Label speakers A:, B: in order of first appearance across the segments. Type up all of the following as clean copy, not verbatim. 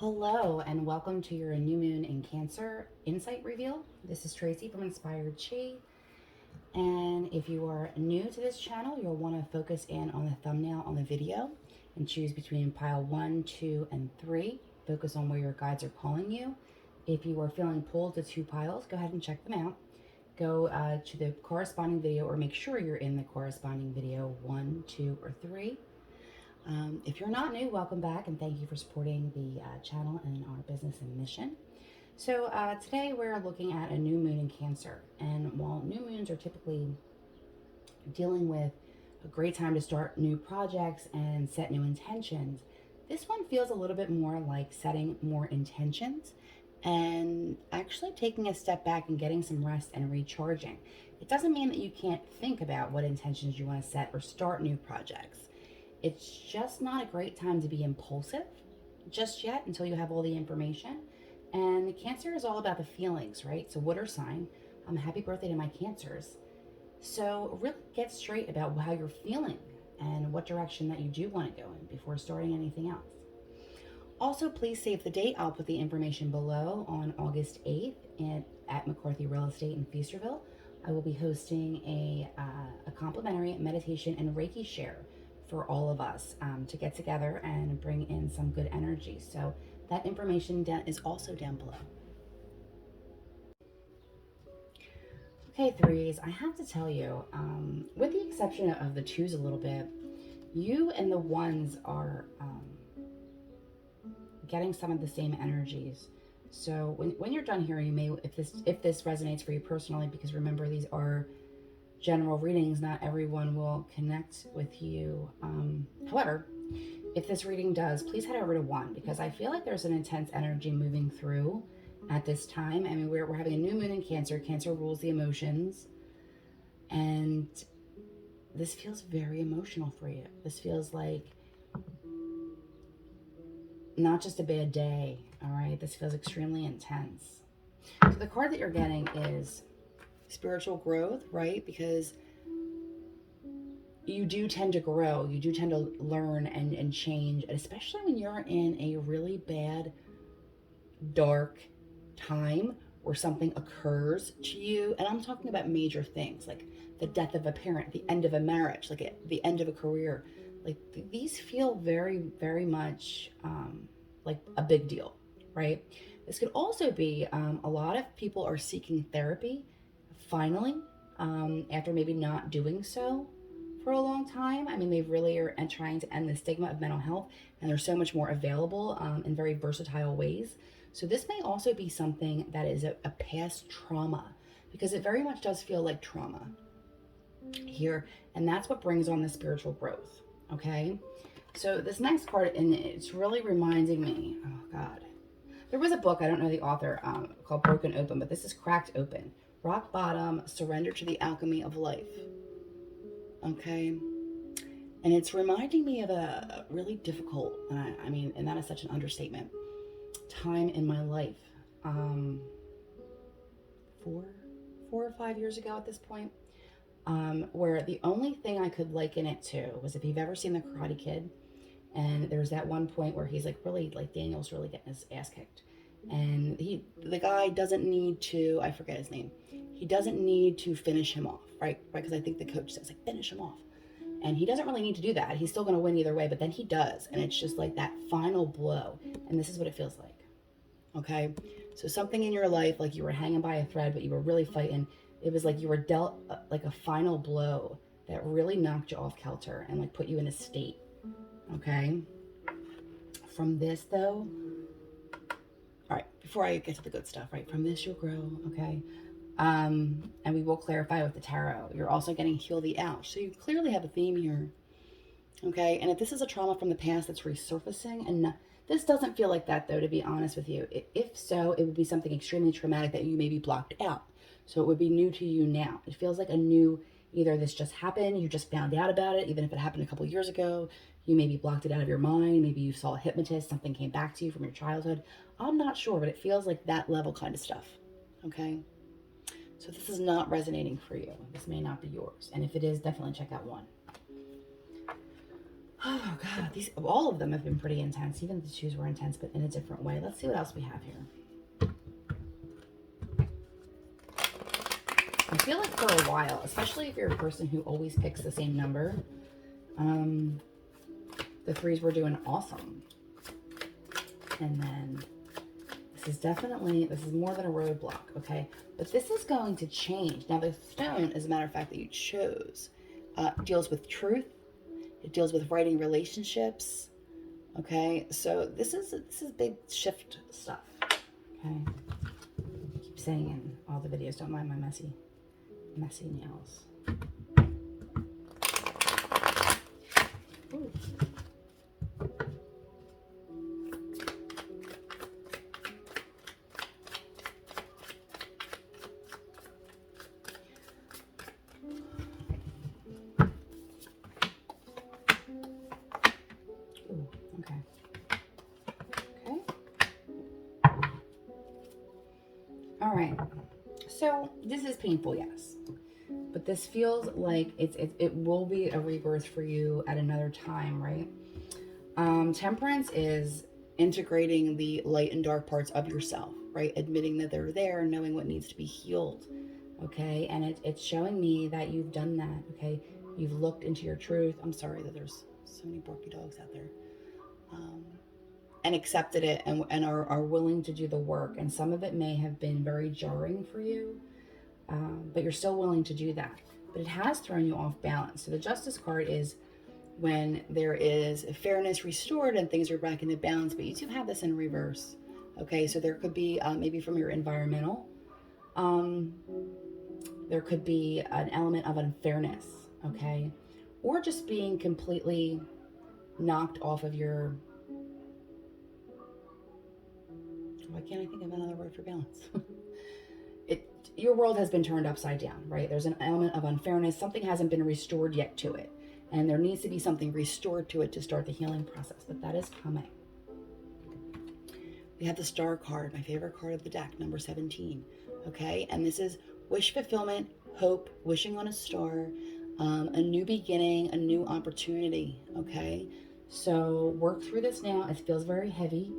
A: Hello and welcome to your new moon in Cancer insight reveal. This is Tracy from Inspired Chi, and if you are new to this channel, you'll want to focus in on the thumbnail on the video and choose between pile 1, 2, and 3. Focus on where your guides are calling you. If you are feeling pulled to 2 piles, go ahead and check them out. Go to the corresponding video, or make sure you're in the corresponding video 1, 2, or 3. If you're not new, welcome back, and thank you for supporting the channel and our business and mission. So today we're looking at a new moon in Cancer, and while new moons are typically dealing with a great time to start new projects and set new intentions, this one feels a little bit more like setting more intentions and actually taking a step back and getting some rest and recharging. It doesn't mean that you can't think about what intentions you want to set or start new projects. It's just not a great time to be impulsive just yet until you have all the information. And Cancer is all about the feelings, right? So water sign, happy birthday to my Cancers. So really get straight about how you're feeling and what direction that you do want to go in before starting anything else. Also, please save the date. I'll put the information below. On August 8th at McCarthy Real Estate in Feasterville, I will be hosting a complimentary meditation and Reiki share for all of us to get together and bring in some good energy. So that information is also down below. Okay, threes, I have to tell you, with the exception of the twos a little bit, you and the ones are getting some of the same energies. So when you're done here, you may, if this resonates for you personally, because remember, these are general readings, not everyone will connect with you. However, if this reading does, please head over to 1, because I feel like there's an intense energy moving through at this time. I mean, we're having a new moon in Cancer. Cancer rules the emotions, and this feels very emotional for you. This feels like not just a bad day, all right? This feels extremely intense. So the card that you're getting is spiritual growth, right? Because you do tend to grow, you do tend to learn and change, and especially when you're in a really bad, dark time where something occurs to you. And I'm talking about major things like the death of a parent, the end of a marriage, like the end of a career. Like these feel very, very much like a big deal, right? This could also be a lot of people are seeking therapy finally, after maybe not doing so for a long time. I mean, they really are trying to end the stigma of mental health, and there's so much more available in very versatile ways. So this may also be something that is a past trauma, because it very much does feel like trauma here, and that's what brings on the spiritual growth, okay? So this next card, and it's really reminding me, oh God, there was a book, I don't know the author, called Broken Open, but this is Cracked Open. Rock bottom, surrender to the alchemy of life. Okay? And it's reminding me of a really difficult, I mean, and that is such an understatement, time in my life. 4 or 5 years ago at this point, where the only thing I could liken it to was, if you've ever seen The Karate Kid, and there's that one point where he's like really, like Daniel's really getting his ass kicked. And the guy doesn't need to, I forget his name, he doesn't need to finish him off, right? Because I think the coach says, like, finish him off. And he doesn't really need to do that. He's still going to win either way, but then he does. And it's just like that final blow. And this is what it feels like, okay? So something in your life, like you were hanging by a thread, but you were really fighting. It was like you were dealt like a final blow that really knocked you off kilter and like put you in a state, okay? From this, though, all right, before I get to the good stuff, right? From this, you'll grow, okay? And we will clarify with the tarot. You're also getting heal the ouch. So you clearly have a theme here, okay? And if this is a trauma from the past that's resurfacing, and this doesn't feel like that, though, to be honest with you. If so, it would be something extremely traumatic that you maybe blocked out. So it would be new to you now. It feels like a new, either this just happened, you just found out about it, even if it happened a couple years ago, you maybe blocked it out of your mind, maybe you saw a hypnotist, something came back to you from your childhood. I'm not sure, but it feels like that level kind of stuff, okay? So if this is not resonating for you, this may not be yours. And if it is, definitely check out 1. Oh God, all of them have been pretty intense. Even the twos were intense, but in a different way. Let's see what else we have here. I feel like for a while, especially if you're a person who always picks the same number, the threes were doing awesome. And then this is more than a roadblock, okay? But this is going to change. Now, the stone, as a matter of fact, that you chose, deals with truth. It deals with writing relationships, okay? So this is big shift stuff, okay? I keep saying in all the videos, don't mind my messy nails. Ooh. Okay. All right. So this is painful, yes. But this feels like it will be a rebirth for you at another time, right? Temperance is integrating the light and dark parts of yourself, right? Admitting that they're there, knowing what needs to be healed, okay? And it's showing me that you've done that, okay? You've looked into your truth. I'm sorry that there's so many barky dogs out there. And accepted it and are willing to do the work. And some of it may have been very jarring for you, but you're still willing to do that. But it has thrown you off balance. So the Justice card is when there is fairness restored and things are back into balance, but you do have this in reverse. Okay, so there could be maybe from your environmental, there could be an element of unfairness, okay? Or just being completely knocked off of your, why can't I think of another word for balance? Your world has been turned upside down, right? There's an element of unfairness. Something hasn't been restored yet to it. And there needs to be something restored to it to start the healing process. But that is coming. We have the Star card, my favorite card of the deck, number 17. Okay? And this is wish fulfillment, hope, wishing on a star, a new beginning, a new opportunity. Okay? So work through this now. It feels very heavy.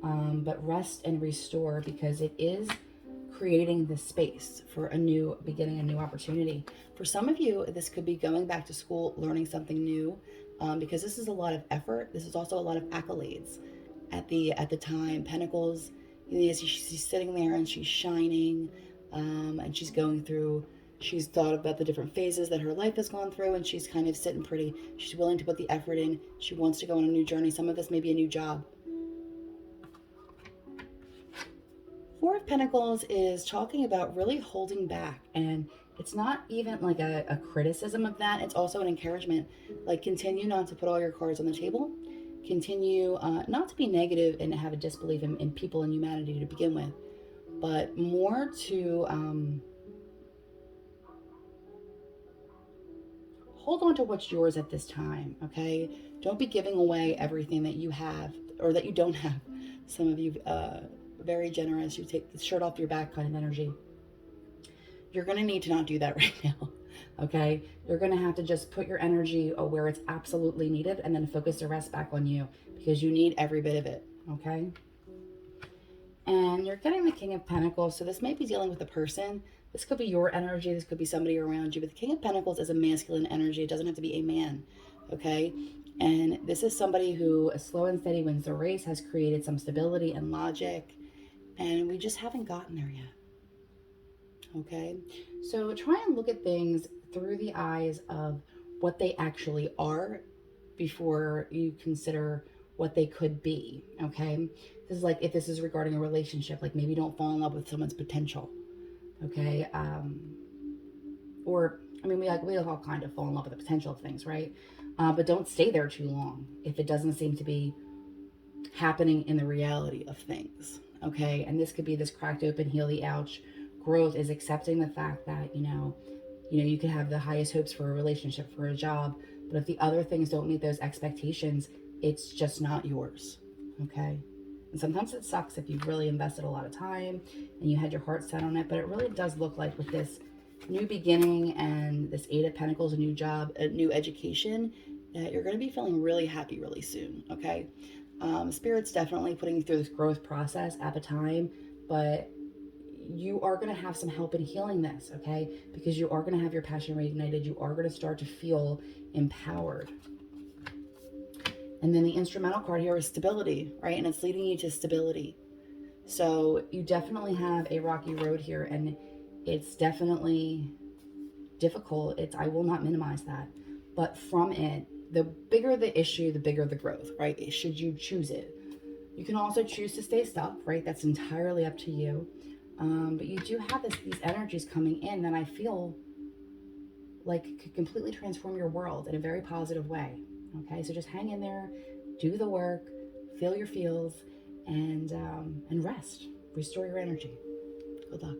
A: But rest and restore, because it is creating the space for a new beginning, a new opportunity. For some of you, this could be going back to school, learning something new, because this is a lot of effort. This is also a lot of accolades at the time. Pentacles, she's sitting there and she's shining, and she's going through, she's thought about the different phases that her life has gone through, and she's kind of sitting pretty. She's willing to put the effort in. She wants to go on a new journey. Some of this may be a new job. Four of Pentacles is talking about really holding back, and it's not even like a criticism of that. It's also an encouragement, like continue not to put all your cards on the table, continue not to be negative and have a disbelief in people and humanity to begin with, but more to hold on to what's yours at this time, okay? Don't be giving away everything that you have or that you don't have. Some of you very generous, you take the shirt off your back kind of energy. You're going to need to not do that right now, okay? You're going to have to just put your energy where it's absolutely needed and then focus the rest back on you, because you need every bit of it, okay? And you're getting the King of Pentacles, so this may be dealing with a person. This could be your energy, this could be somebody around you, but the King of Pentacles is a masculine energy. It doesn't have to be a man, okay? And this is somebody who, slow and steady wins the race, has created some stability and logic, and we just haven't gotten there yet. Okay, so try and look at things through the eyes of what they actually are before you consider what they could be. Okay, this is like if this is regarding a relationship, like maybe don't fall in love with someone's potential. Okay, or I mean, we all kind of fall in love with the potential of things, right? But don't stay there too long if it doesn't seem to be happening in the reality of things. Okay, and this could be this cracked open, heel the ouch. Growth is accepting the fact that you could have the highest hopes for a relationship, for a job, but if the other things don't meet those expectations, it's just not yours. Okay, and sometimes it sucks if you've really invested a lot of time and you had your heart set on it, but it really does look like with this new beginning and this Eight of Pentacles, a new job, a new education, that you're going to be feeling really happy really soon, okay? Spirit's definitely putting you through this growth process at the time, but you are going to have some help in healing this, okay? Because you are going to have your passion reignited. You are going to start to feel empowered. And then the instrumental card here is stability, right? And it's leading you to stability. So you definitely have a rocky road here, and it's definitely difficult. I will not minimize that. But from it, the bigger the issue, the bigger the growth, right? Should you choose it. You can also choose to stay stuck, right? That's entirely up to you. But you do have these energies coming in that I feel like could completely transform your world in a very positive way. Okay, so just hang in there, do the work, feel your feels, and rest. Restore your energy. Good luck.